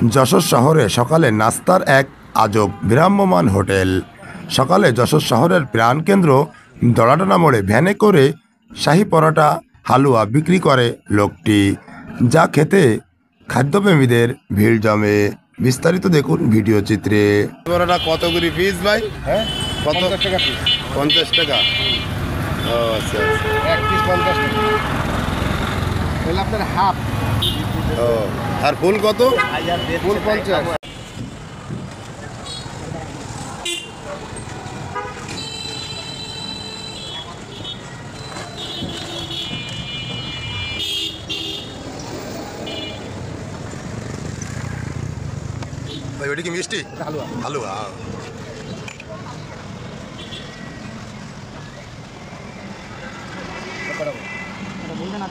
যশোর শহরে সকালে নাস্তার এক আজব ভ্রাম্যমান হোটেল। সকালে যশোর শহরের প্রাণকেন্দ্র দড়াটানা মোড়ে ভ্যানে করে শাহী পরোটা হালুয়া বিক্রি করে লোকটি, যা খেতে খাদ্যপ্রেমীদের ভিড় জমে। বিস্তারিত দেখুন ভিডিও চিত্রে। পরোটা কত করে পিস ভাই? হ্যাঁ, কত 50 টাকা পিস। 50 টাকা। ও আচ্ছা আচ্ছা। এক পিস 50 টাকা। তাহলে আপনার হাফ। ও আর ফুল কত? ফুল 50। ভাই ওটা কি মিষ্টি? হালুয়া। হালুয়া। বলবেন না